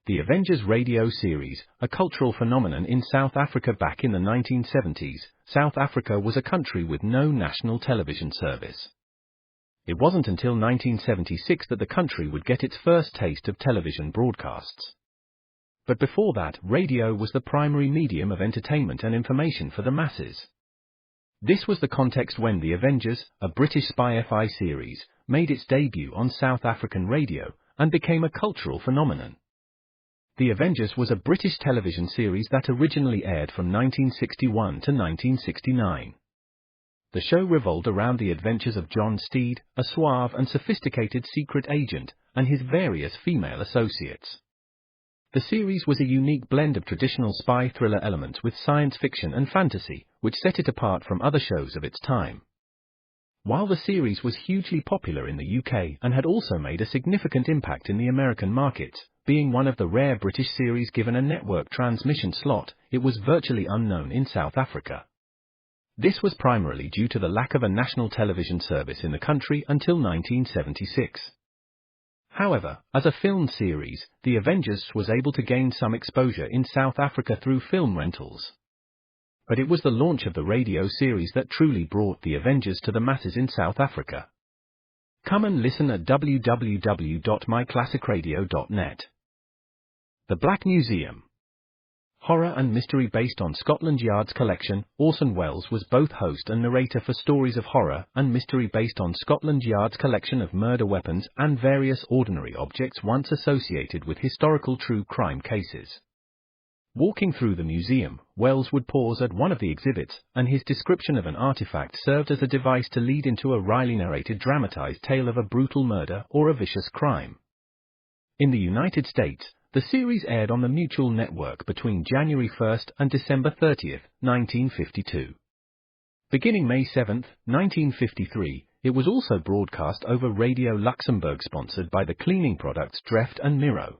The Avengers radio series, a cultural phenomenon in South Africa back in the 1970s. South Africa was a country with no national television service. It wasn't until 1976 that the country would get its first taste of television broadcasts. But before that, radio was the primary medium of entertainment and information for the masses. This was the context when The Avengers, a British spy FI series, made its debut on South African radio and became a cultural phenomenon. The Avengers was a British television series that originally aired from 1961 to 1969. The show revolved around the adventures of John Steed, a suave and sophisticated secret agent, and his various female associates. The series was a unique blend of traditional spy thriller elements with science fiction and fantasy, which set it apart from other shows of its time. While the series was hugely popular in the UK and had also made a significant impact in the American markets, being one of the rare British series given a network transmission slot, it was virtually unknown in South Africa. This was primarily due to the lack of a national television service in the country until 1976. However, as a film series, The Avengers was able to gain some exposure in South Africa through film rentals. But it was the launch of the radio series that truly brought The Avengers to the masses in South Africa. Come and listen at www.myclassicradio.net. The Black Museum. Horror and mystery based on Scotland Yard's collection, Orson Welles was both host and narrator for stories of horror and mystery based on Scotland Yard's collection of murder weapons and various ordinary objects once associated with historical true crime cases. Walking through the museum, Welles would pause at one of the exhibits, and his description of an artifact served as a device to lead into a wryly narrated dramatized tale of a brutal murder or a vicious crime. In the United States, the series aired on the Mutual Network between January 1 and December 30, 1952. Beginning May 7, 1953, it was also broadcast over Radio Luxembourg, sponsored by the cleaning products Dreft and Miro.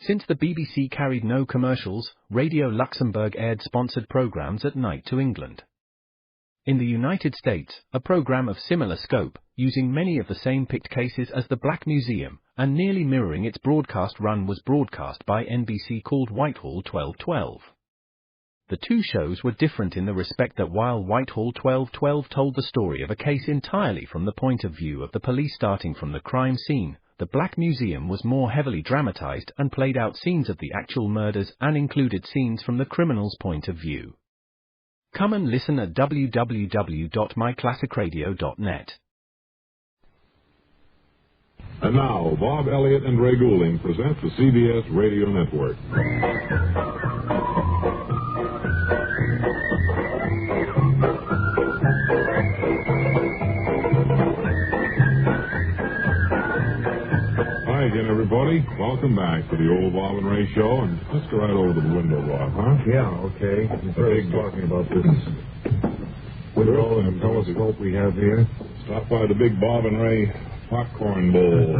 Since the BBC carried no commercials, Radio Luxembourg aired sponsored programs at night to England. In the United States, a program of similar scope, using many of the same picked cases as the Black Museum, and nearly mirroring its broadcast run, was broadcast by NBC called Whitehall 1212. The two shows were different in the respect that while Whitehall 1212 told the story of a case entirely from the point of view of the police starting from the crime scene, the Black Museum was more heavily dramatized and played out scenes of the actual murders and included scenes from the criminal's point of view. Come and listen at www.myclassicradio.net. And now, Bob Elliott and Ray Goulding present the CBS Radio Network. Hi again, everybody. Welcome back to the old Bob and Ray Show. And let's go right over to the window, Bob, huh? Yeah, okay. We're talking about this window and telescope we have here. Stop by the big Bob and Ray popcorn bowl.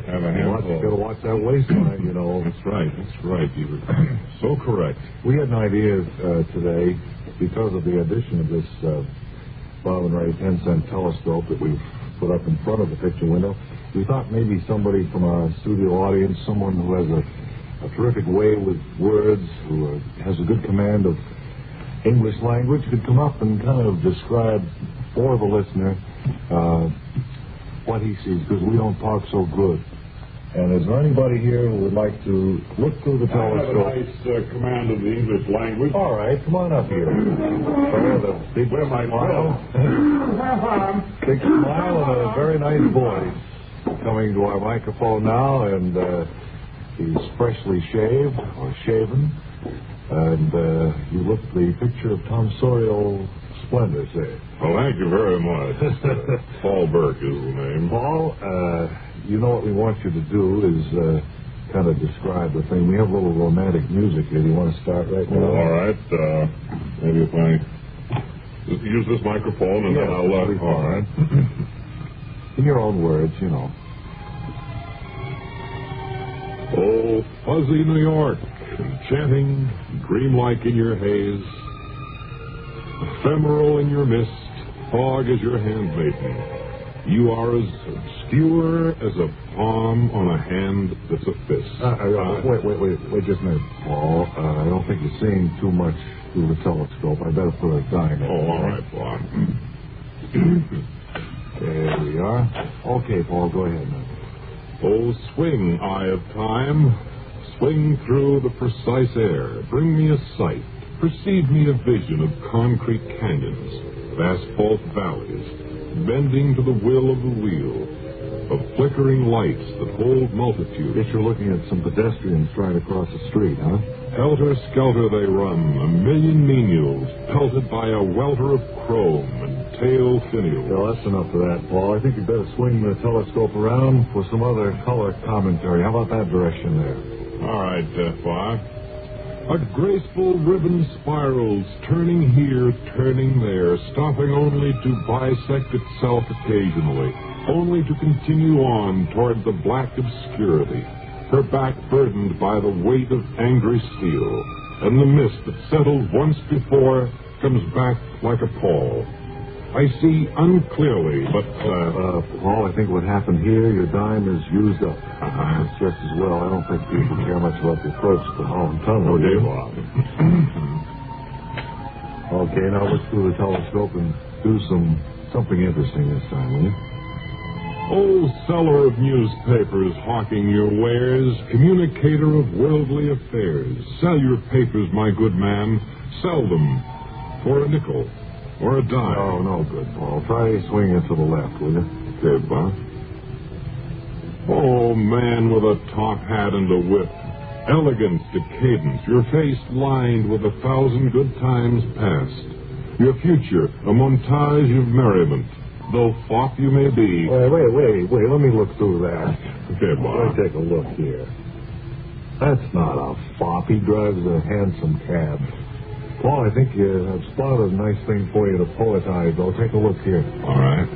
Have a handful. You gotta watch that waistline, you know. That's right. You were so correct. We had an idea today, because of the addition of this Bob and Ray 10-cent telescope that we've put up in front of the picture window. We thought maybe somebody from our studio audience, someone who has a terrific way with words, who has a good command of English language, could come up and kind of describe for the listener what he sees, because we don't talk so good. And is there anybody here who would like to look through the telescope? I have a nice command of the English language. All right, come on up here. The big smile. Big smile and a very nice voice. Coming to our microphone now, and he's freshly shaved or shaven, and you look the picture of tonsorial splendor, say. Well, thank you very much. Paul Burke is the name. Paul, you know what we want you to do is kind of describe the thing. We have a little romantic music here. Do you want to start right now? All right. Maybe if I use this microphone and then I'll let... All right. In your own words, you know. Oh, fuzzy New York, enchanting, dreamlike in your haze, ephemeral in your mist, fog as your handmaiden. You are as obscure as a palm on a hand that's a fist. Wait just a minute, Paul. I don't think you're seeing too much through the telescope. I better put a dime in. Oh, all right, Bob. There we are. Okay, Paul, go ahead now. Oh, swing, eye of time. Swing through the precise air. Bring me a sight. Perceive me a vision of concrete canyons, of asphalt valleys, bending to the will of the wheel, of flickering lights that hold multitudes. Guess you're looking at some pedestrians trying to cross the street, huh? Helter-skelter they run, a million menials, pelted by a welter of chrome and tail finials. Well, that's enough of that, Paul. I think you'd better swing the telescope around for some other color commentary. How about that direction there? All right, Bob. A graceful ribbon spirals, turning here, turning there, stopping only to bisect itself occasionally, only to continue on toward the black obscurity, her back burdened by the weight of angry steel, and the mist that settled once before comes back like a pall. I see unclearly, but... Paul, I think what happened here, your dime is used up. It's just as well. I don't think people care much about the approach to the Holland Tunnel. Okay, Bob. Okay, now look through the telescope and do something interesting this time, will you? Oh, seller of newspapers hawking your wares, communicator of worldly affairs, sell your papers, my good man. Sell them for a nickel or a dime. Oh, no good, Paul. Try swinging it to the left, will you? Okay, Bob. Oh, man with a top hat and a whip, elegance to cadence, your face lined with 1,000 good times past, your future a montage of merriment, though fop you may be. Wait, let me look through that. Okay, Bob. Let me take a look here. That's not a fop. He drives a handsome cab. Paul, I think I've spotted a nice thing for you to poetize, though. Take a look here. All right.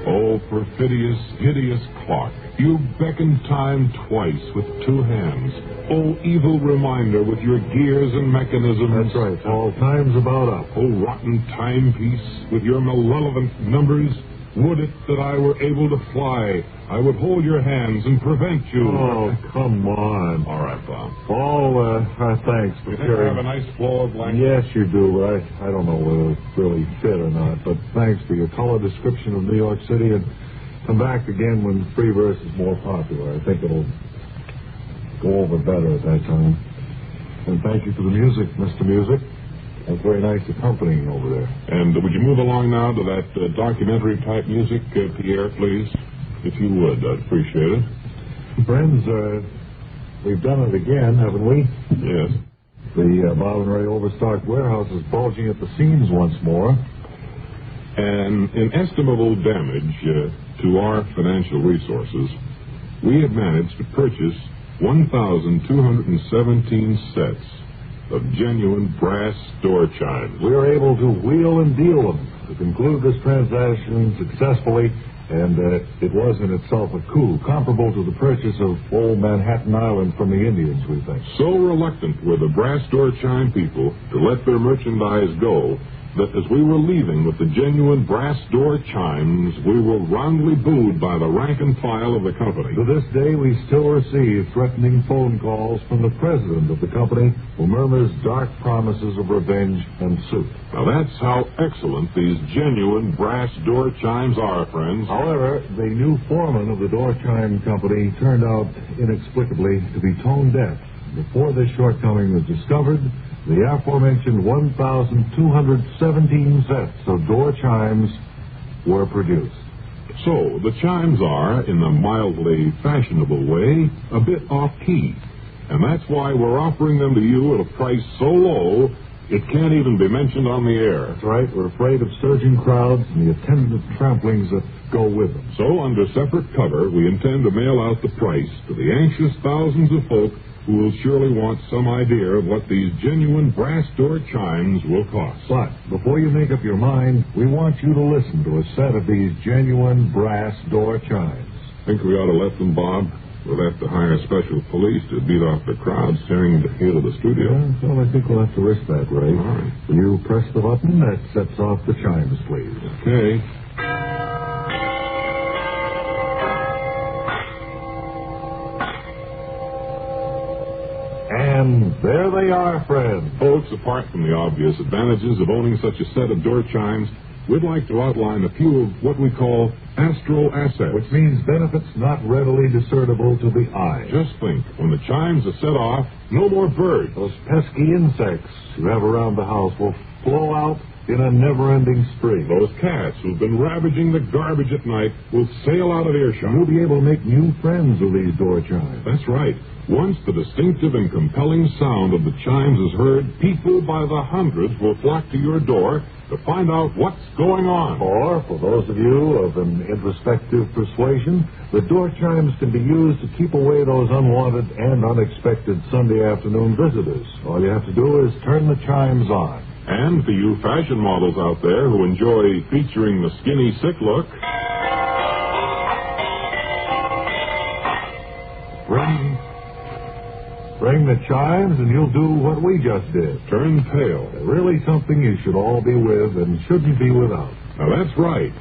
Oh, perfidious, hideous clock, you beckon time twice with 2 hands. Oh, evil reminder with your gears and mechanisms. That's right, Paul. Time's about up. Oh, rotten timepiece with your malevolent numbers. Would it that I were able to fly, I would hold your hands and prevent you. Oh, come on. All right, Bob. Paul, thanks for You think I sharing. have a nice flow of language? Yes, you do, but I don't know whether it's really fit or not. But thanks for your color description of New York City, and come back again when free verse is more popular. I think it'll go over better at that time. And thank you for the music, Mr. Music. That's very nice accompanying over there. And would you move along now to that documentary-type music, Pierre, please? If you would, I'd appreciate it. Friends, we've done it again, haven't we? Yes. The Bob and Ray overstocked warehouse is bulging at the seams once more. An inestimable damage to our financial resources, we have managed to purchase 1,217 sets of genuine brass door chimes. We were able to wheel and deal them to conclude this transaction successfully, and it was in itself a coup, comparable to the purchase of old Manhattan Island from the Indians, we think. So reluctant were the brass door chime people to let their merchandise go that as we were leaving with the genuine brass door chimes, we were roundly booed by the rank and file of the company. To this day, we still receive threatening phone calls from the president of the company, who murmurs dark promises of revenge and suit. Now that's how excellent these genuine brass door chimes are, friends. However, the new foreman of the door chime company turned out inexplicably to be tone deaf. Before this shortcoming was discovered, the aforementioned 1,217 sets of door chimes were produced. So, the chimes are, in a mildly fashionable way, a bit off-key. And that's why we're offering them to you at a price so low, it can't even be mentioned on the air. That's right. We're afraid of surging crowds and the attendant tramplings that go with them. So, under separate cover, we intend to mail out the price to the anxious thousands of folk who will surely want some idea of what these genuine brass door chimes will cost. But before you make up your mind, we want you to listen to a set of these genuine brass door chimes. Think we ought to let them, Bob? We'll have to hire special police to beat off the crowd staring to the of the studio. Yeah, well, I think we'll have to risk that, Ray. All right. Will you press the button that sets off the chimes, please? Okay. And there they are, friends. Folks, apart from the obvious advantages of owning such a set of door chimes, we'd like to outline a few of what we call astral assets. Which means benefits not readily discernible to the eye. Just think, when the chimes are set off, no more birds. Those pesky insects you have around the house will flow out in a never-ending stream. Those cats who've been ravaging the garbage at night will sail out of earshot. You'll be able to make new friends with these door chimes. That's right. Once the distinctive and compelling sound of the chimes is heard, people by the hundreds will flock to your door to find out what's going on. Or, for those of you of an introspective persuasion, the door chimes can be used to keep away those unwanted and unexpected Sunday afternoon visitors. All you have to do is turn the chimes on. And for you fashion models out there who enjoy featuring the skinny, sick look, ring the chimes and you'll do what we just did. turn pale. Really something you should all be with and shouldn't be without. Now, that's right.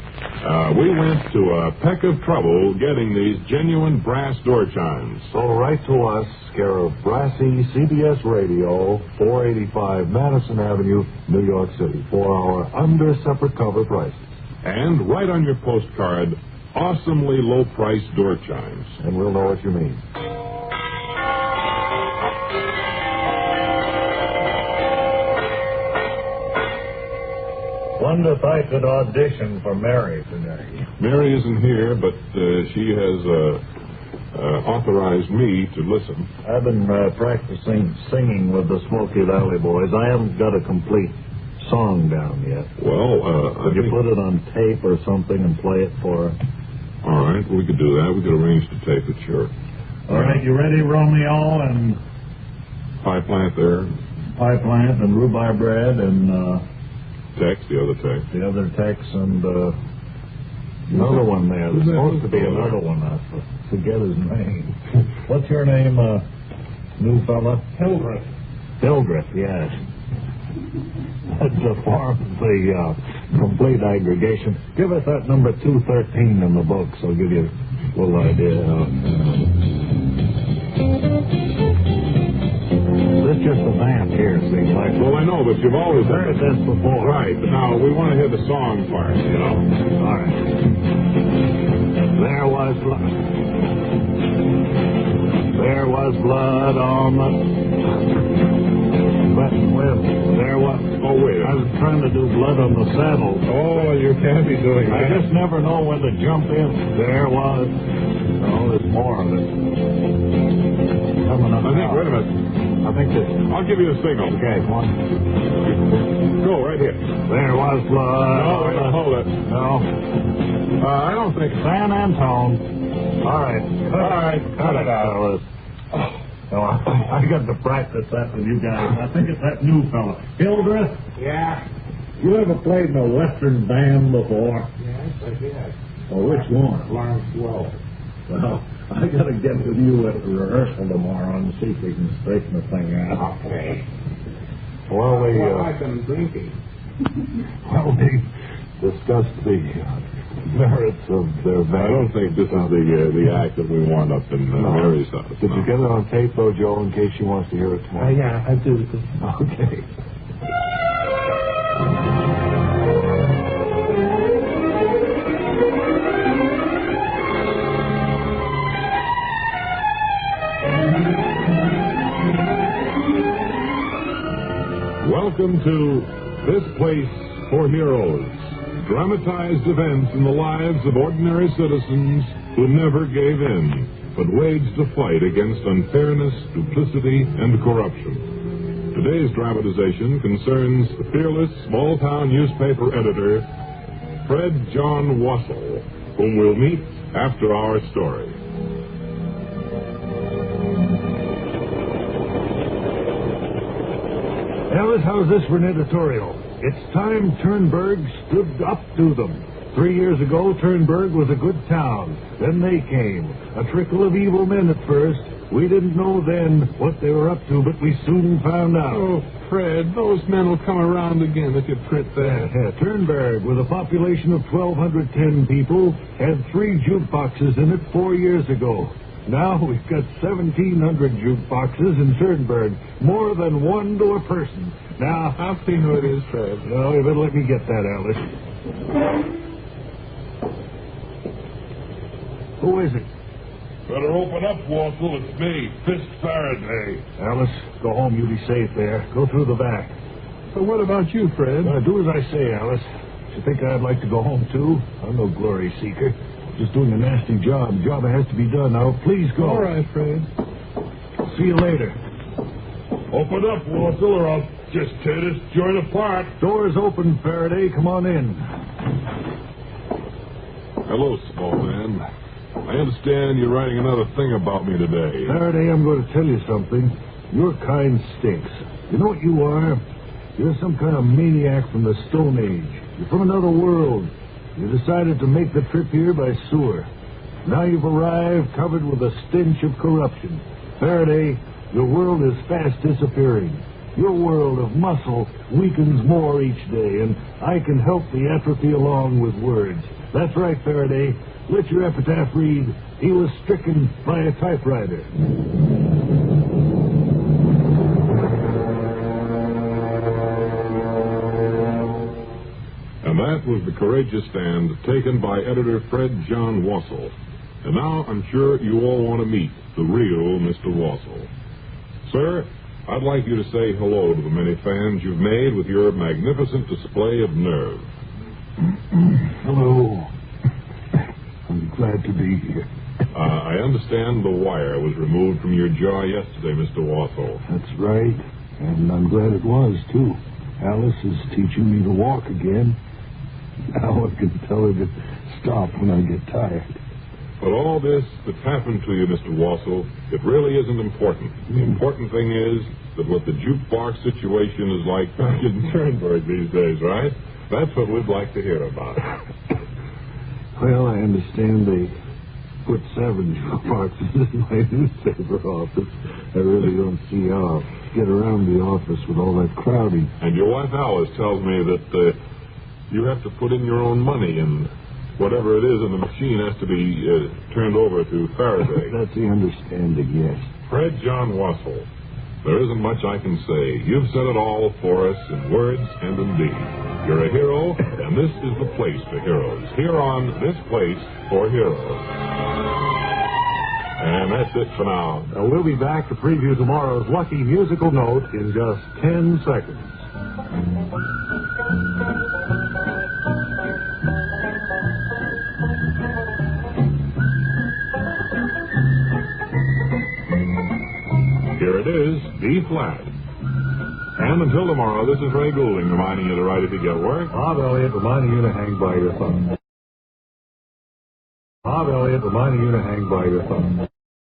We went to a peck of trouble getting these genuine brass door chimes. So write to us, care of Brassy, CBS Radio, 485 Madison Avenue, New York City, for our under separate cover prices. And write on your postcard, awesomely low-priced door chimes. And we'll know what you mean. Wonder if I could audition for Mary today. Mary isn't here, but she has authorized me to listen. I've been practicing singing with the Smoky Valley Boys. I haven't got a complete song down yet. Well, could you put it on tape or something and play it for her? All right, we could do that. We could arrange to tape it, sure. All right, you ready, Romeo? And pie plant there. Pie plant and rhubarb bread and Tex, the other Tex. the other Tex and another one there. There's supposed to be another one. I forget his name. What's your name, new fella? Hildreth. Hildreth, yes. That's a form of the complete aggregation. Give us that number 213 in the book, so I'll give you a little idea. This is just a vamp here, seems like. Well, I know, but you've always heard this before. Right, but now we want to hear the song part, you know. All right. There was blood on the... But, well, there was... Oh, wait. I was trying to do blood on the saddle. Oh, you can't be doing I that. just never know when to jump in. There was... Oh, there's more of it. Coming up now. Wait a minute. I think this... I'll give you a signal. Okay, one. Go right here. There was blood. No, wait, hold it. No. I don't think... San Antone. All right. Cut it out. Fellas. Oh, I got to practice that with you guys. I think it's that new fella. Hildreth? Yeah. You ever played in a Western band before? Yes, I did. Well, which one? Lawrence Wells. Well, I got to get with you at the rehearsal tomorrow and see if we can straighten the thing out. Okay. Well, I've been drinking. we discussed the merits of their band. I don't think this is the act that we want up in Mary's house. Did you get it on tape, though, Joe, in case she wants to hear it tomorrow? Yeah, I do. Okay. Welcome to This Place for Heroes. Dramatized events in the lives of ordinary citizens who never gave in, but waged a fight against unfairness, duplicity, and corruption. Today's dramatization concerns the fearless small-town newspaper editor, Fred John Wassell, whom we'll meet after our story. Alice, how's this for an editorial? It's time Turnberg stood up to them. 3 years ago, Turnberg was a good town. Then they came. A trickle of evil men at first. We didn't know then what they were up to, but we soon found out. Oh, Fred, those men will come around again if you print that. Turnberg, with a population of 1,210 people, had 3 jukeboxes in it 4 years ago. Now we've got 1,700 jukeboxes in Fecthenberg, more than one to a person. Now, I'll see who it is, Fred. no, you better let me get that, Alice. Who is it? Better open up, Wassel. It's me, Fist Faraday. Alice, go home. You be safe there. Go through the back. So what about you, Fred? Do as I say, Alice. You think I'd like to go home, too? I'm no glory seeker. Just doing a nasty job. Job that has to be done. Now, please go. All right, Fred. See you later. Open up, Wassel, or I'll just tear this joint apart. Door's open, Faraday. Come on in. Hello, small man. I understand you're writing another thing about me today. Faraday, I'm going to tell you something. Your kind stinks. You know what you are? You're some kind of maniac from the Stone Age. You're from another world. You decided to make the trip here by sewer. Now you've arrived covered with a stench of corruption. Faraday, your world is fast disappearing. Your world of muscle weakens more each day, and I can help the atrophy along with words. That's right, Faraday. Let your epitaph read, he was stricken by a typewriter. And that was the courageous stand taken by editor Fred John Wassel. And now I'm sure you all want to meet the real Mr. Wassel. Sir, I'd like you to say hello to the many fans you've made with your magnificent display of nerve. Hello. I'm glad to be here. I understand the wire was removed from your jaw yesterday, Mr. Wassel. That's right, and I'm glad it was, too. Alice is teaching me to walk again. Now I can tell her to stop when I get tired. But all this that's happened to you, Mr. Wassel, it really isn't important. The important thing is that what the jukebox situation is like back in Fecthenberg these days, right? That's what we'd like to hear about. Well, I understand they put 7 jukeboxes in my newspaper office. I really don't see how I'll get around the office with all that crowding. And your wife Alice tells me that you have to put in your own money, and whatever it is in the machine has to be turned over to Faraday. That's the understanding, yes. Fred John Wassel, there isn't much I can say. You've said it all for us in words and in deed. You're a hero, and this is the place for heroes. Here on This Place for Heroes. And that's it for now. We'll be back to preview tomorrow's lucky musical note in just 10 seconds. Here it is, B flat. And until tomorrow, this is Ray Goulding reminding you to write if you get work. Bob Elliott reminding you to hang by your thumb. Bob Elliott reminding you to hang by your thumb.